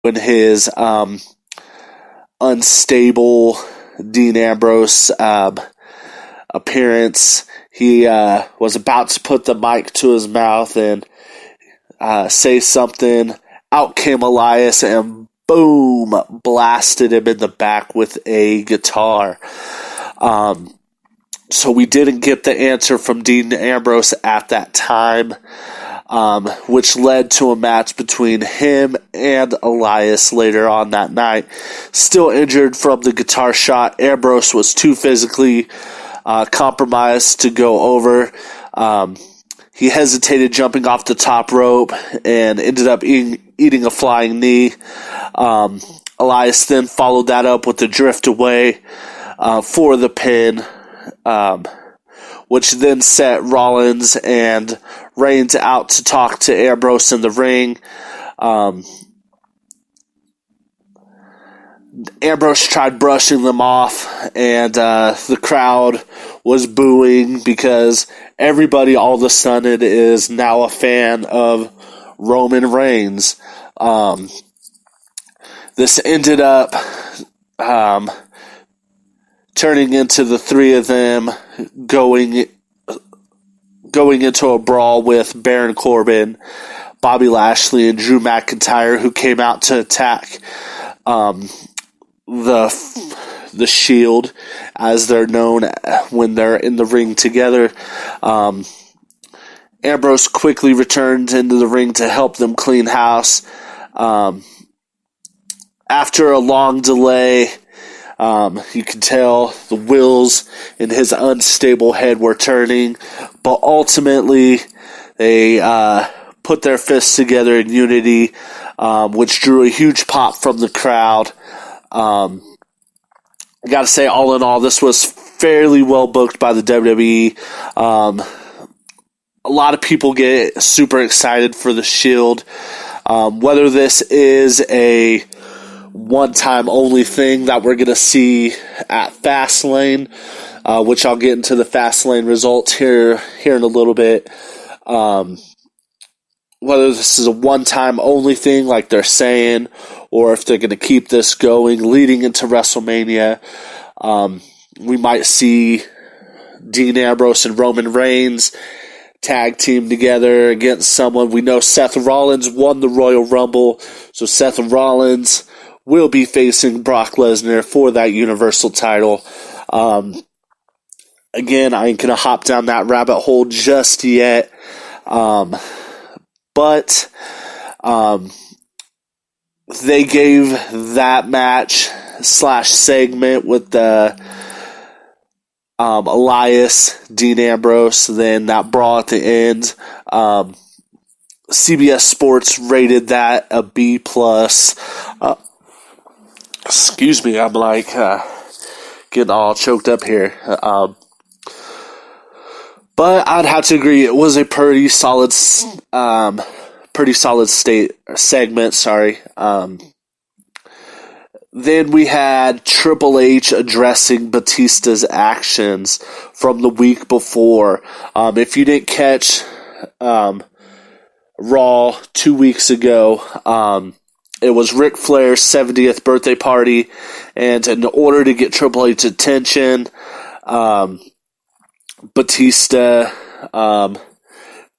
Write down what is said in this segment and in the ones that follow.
in his unstable Dean Ambrose appearance. He was about to put the mic to his mouth and say something. Out came Elias and boom, blasted him in the back with a guitar. So we didn't get the answer from Dean Ambrose at that time, which led to a match between him and Elias later on that night. Still injured from the guitar shot, Ambrose was too physically compromised to go over. He hesitated jumping off the top rope and ended up eating a flying knee. Elias then followed that up with the drift away for the pin, which then set Rollins and Reigns out to talk to Ambrose in the ring. Ambrose tried brushing them off, and the crowd was booing because everybody all of a sudden is now a fan of Roman Reigns. This ended up turning into the three of them going into a brawl with Baron Corbin, Bobby Lashley, and Drew McIntyre, who came out to attack the Shield, as they're known when they're in the ring together. Ambrose quickly returned into the ring to help them clean house. After a long delay, you can tell the wheels in his unstable head were turning, but ultimately they put their fists together in unity, which drew a huge pop from the crowd. I gotta say, all in all, this was fairly well booked by the WWE. A lot of people get super excited for the Shield. Whether this is a one-time only thing that we're going to see at Fastlane, which I'll get into the Fastlane results here in a little bit. Whether this is a one-time only thing like they're saying, or if they're going to keep this going leading into WrestleMania. We might see Dean Ambrose and Roman Reigns tag team together against someone. We know Seth Rollins won the Royal Rumble, so Seth Rollins will be facing Brock Lesnar for that Universal title. Again, I ain't going to hop down that rabbit hole just yet. But they gave that match / segment with the Elias, Dean Ambrose, then that brawl at the end. CBS Sports rated that a B+. Excuse me, I'm like getting all choked up here. But I'd have to agree, it was a pretty solid segment. Sorry. Then we had Triple H addressing Batista's actions from the week before. If you didn't catch Raw 2 weeks ago, it was Ric Flair's 70th birthday party, and in order to get Triple H's attention, Batista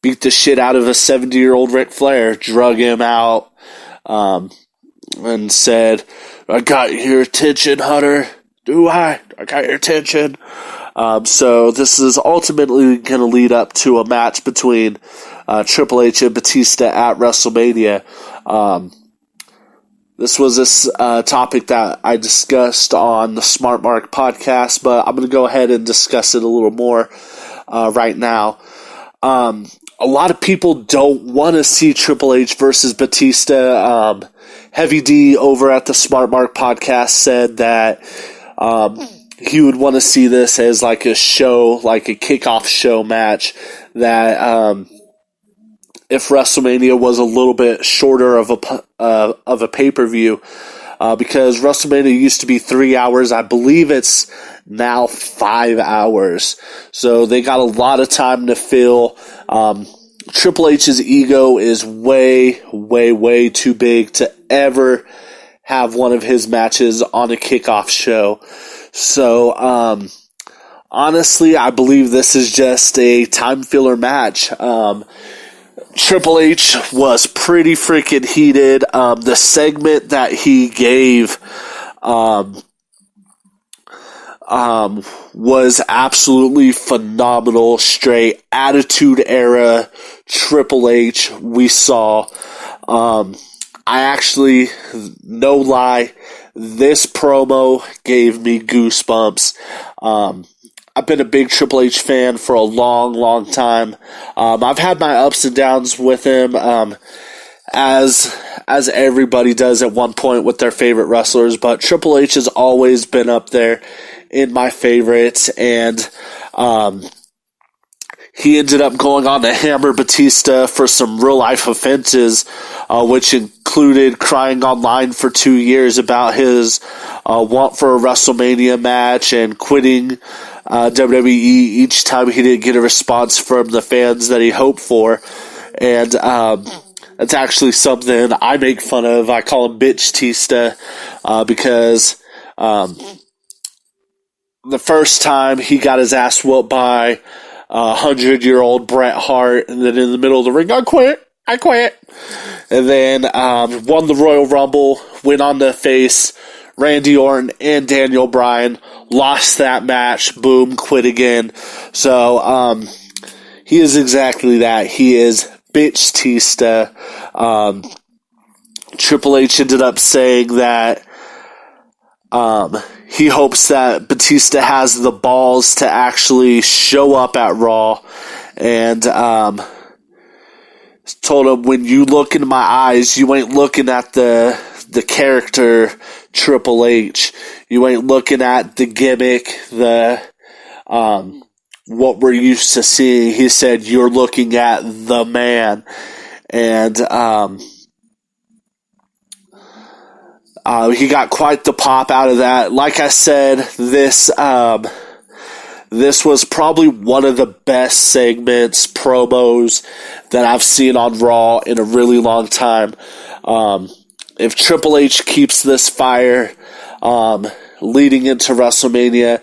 beat the shit out of a 70-year-old Ric Flair, drug him out, and said, "I got your attention, Hunter. Do I? I got your attention." So this is ultimately going to lead up to a match between Triple H and Batista at WrestleMania. This was this topic that I discussed on the Smart Mark podcast, but I'm going to go ahead and discuss it a little more right now. A lot of people don't want to see Triple H versus Batista. Heavy D over at the Smart Mark podcast said that he would want to see this as like a show, like a kickoff show match, that if WrestleMania was a little bit shorter of a pay-per-view, because WrestleMania used to be 3 hours. I believe it's now 5 hours. So they got a lot of time to fill. Triple H's ego is way, way, way too big to ever have one of his matches on a kickoff show. So, honestly, I believe this is just a time filler match. Triple H was pretty freaking heated. The segment that he gave was absolutely phenomenal. Straight Attitude Era Triple H we saw. I actually, no lie, this promo gave me goosebumps. I've been a big Triple H fan for a long, long time. I've had my ups and downs with him, as everybody does at one point with their favorite wrestlers, but Triple H has always been up there in my favorites, and he ended up going on to hammer Batista for some real-life offenses, which included crying online for 2 years about his want for a WrestleMania match and quitting WWE each time he didn't get a response from the fans that he hoped for. And that's actually something I make fun of. I call him Bitch Tista because the first time he got his ass whooped by 100-year-old Bret Hart, and then in the middle of the ring, I quit. And then won the Royal Rumble, went on to face Randy Orton and Daniel Bryan, lost that match, boom, quit again. So he is exactly that. He is Bitch Tista. Triple H ended up saying that he hopes that Batista has the balls to actually show up at Raw, and told him, when you look into my eyes, you ain't looking at the character Triple H. You ain't looking at the gimmick, the what we're used to seeing. He said, you're looking at the man. And he got quite the pop out of that. Like I said, this was probably one of the best segments, promos, that I've seen on Raw in a really long time. If Triple H keeps this fire leading into WrestleMania,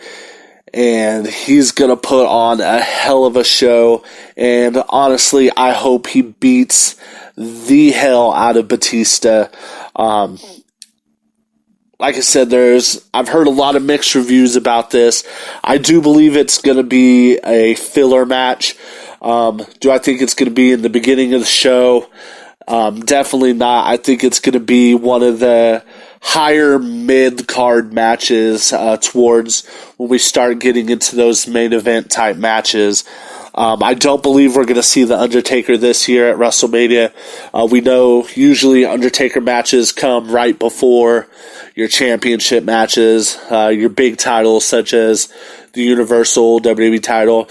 and he's going to put on a hell of a show, and honestly, I hope he beats the hell out of Batista. Like I said, I've heard a lot of mixed reviews about this. I do believe it's going to be a filler match. Do I think it's going to be in the beginning of the show? Definitely not. I think it's going to be one of the higher mid-card matches towards when we start getting into those main event type matches. I don't believe we're going to see The Undertaker this year at WrestleMania. We know usually Undertaker matches come right before your championship matches, your big titles such as the Universal WWE title.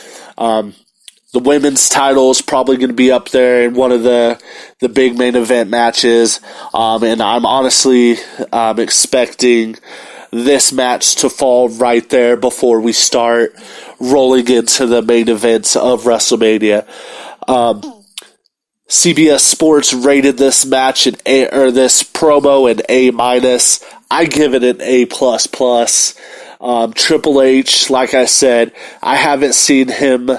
The women's title is probably going to be up there in one of the big main event matches. And I'm honestly expecting this match to fall right there before we start rolling into the main events of WrestleMania. CBS Sports rated this match this promo an A-. I give it an A++. Triple H, like I said, I haven't seen him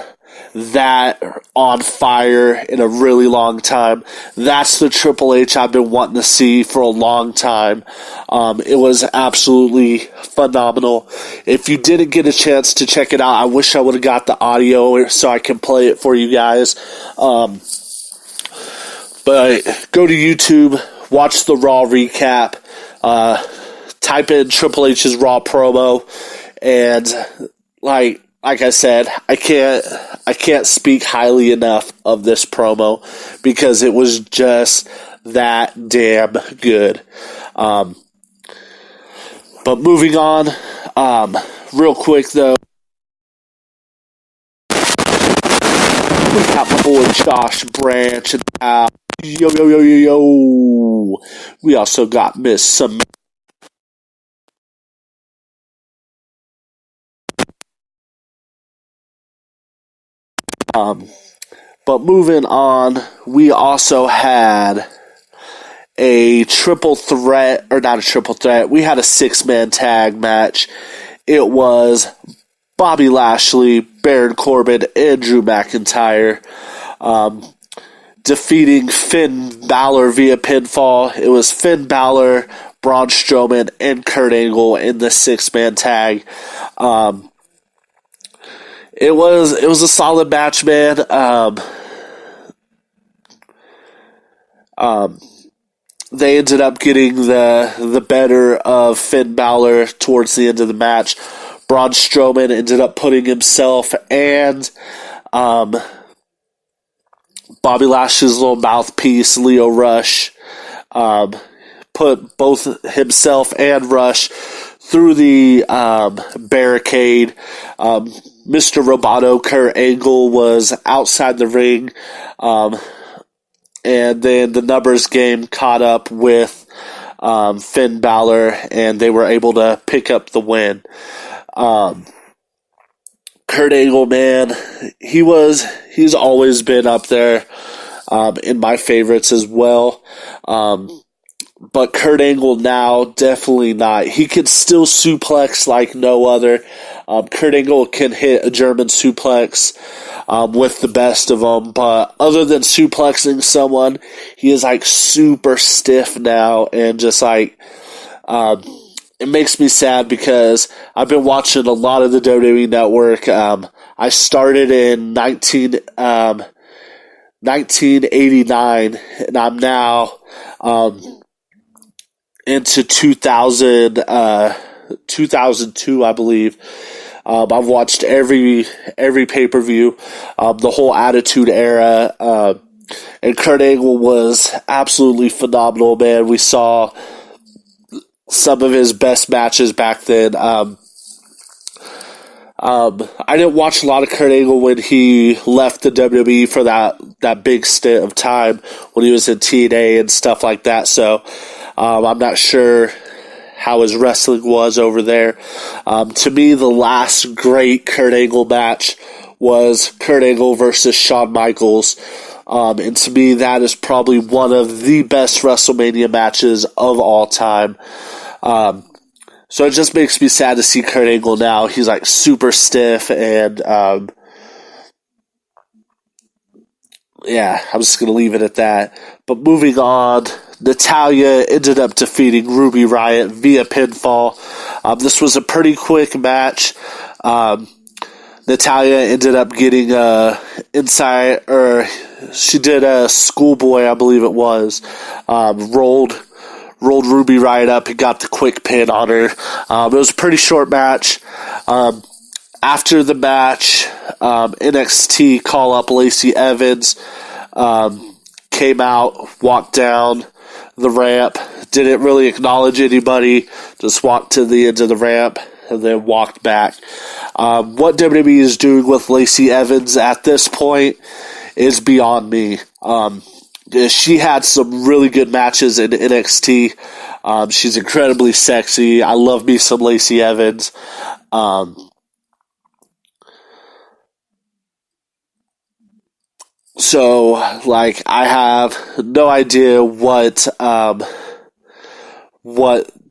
that on fire in a really long time. That's the Triple H I've been wanting to see for a long time. It was absolutely phenomenal. If you didn't get a chance to check it out, I wish I would have got the audio so I can play it for you guys. But go to YouTube, watch the Raw recap, type in Triple H's Raw promo, and like I said, I can't speak highly enough of this promo because it was just that damn good. But moving on, real quick though, we got my boy Josh Branch and yo. We also got Miss Samantha. But moving on, we also had a triple threat, or not a triple threat, we had a 6-man tag match. It was Bobby Lashley, Baron Corbin, and Drew McIntyre defeating Finn Balor via pinfall. It was Finn Balor, Braun Strowman, and Kurt Angle in the 6-man tag. It was a solid match, man. They ended up getting the better of Finn Balor towards the end of the match. Braun Strowman ended up putting himself and Bobby Lashley's little mouthpiece, Lio Rush, put both himself and Rush through the barricade. Mr. Roboto, Kurt Angle, was outside the ring. And then the numbers game caught up with Finn Balor, and they were able to pick up the win. Kurt Angle, man, he's always been up there in my favorites as well. But Kurt Angle now, definitely not. He can still suplex like no other. Kurt Angle can hit a German suplex with the best of them. But other than suplexing someone, he is like super stiff now. And just like, it makes me sad because I've been watching a lot of the WWE Network. I started in 1989, and I'm now into 2002, I believe. I've watched every pay-per-view, the whole Attitude Era, and Kurt Angle was absolutely phenomenal, man. We saw some of his best matches back then. I didn't watch a lot of Kurt Angle when he left the WWE for that big stint of time when he was in TNA and stuff like that, so I'm not sure how his wrestling was over there. To me, the last great Kurt Angle match was Kurt Angle versus Shawn Michaels. And to me, that is probably one of the best WrestleMania matches of all time. So it just makes me sad to see Kurt Angle now. He's like super stiff, and yeah, I'm just going to leave it at that. But moving on, Natalya ended up defeating Ruby Riott via pinfall. This was a pretty quick match. Natalya ended up getting inside, or she did a schoolboy, I believe it was, rolled Ruby Riott up and got the quick pin on her. It was a pretty short match. After the match, NXT call-up Lacey Evans came out, walked down the ramp, didn't really acknowledge anybody, just walked to the end of the ramp, and then walked back. What WWE is doing with Lacey Evans at this point is beyond me. She had some really good matches in NXT. She's incredibly sexy. I love me some Lacey Evans. So, like, I have no idea what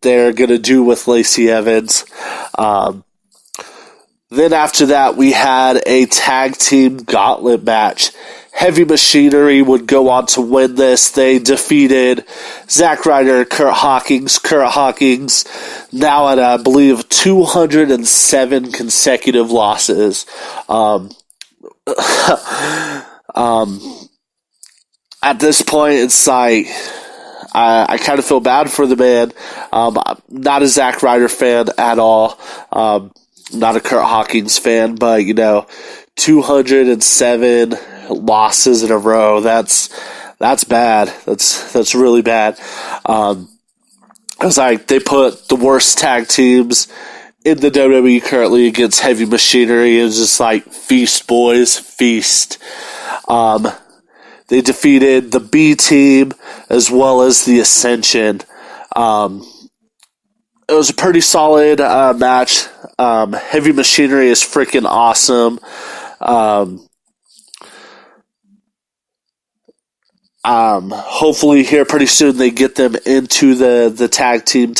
they're gonna do with Lacey Evans. Then after that, we had a tag team gauntlet match. Heavy Machinery would go on to win this. They defeated Zack Ryder and Kurt Hawkins. Kurt Hawkins now at, I believe, 207 consecutive losses. At this point, it's like, I kind of feel bad for the man. I'm not a Zack Ryder fan at all. Not a Kurt Hawkins fan, but, 207 losses in a row. That's bad. That's really bad. It's like they put the worst tag teams in the WWE currently against Heavy Machinery. It's just like, feast, boys, feast. They defeated the B Team as well as the Ascension. It was a pretty solid match. Heavy Machinery is freaking awesome. Hopefully here pretty soon they get them into the tag team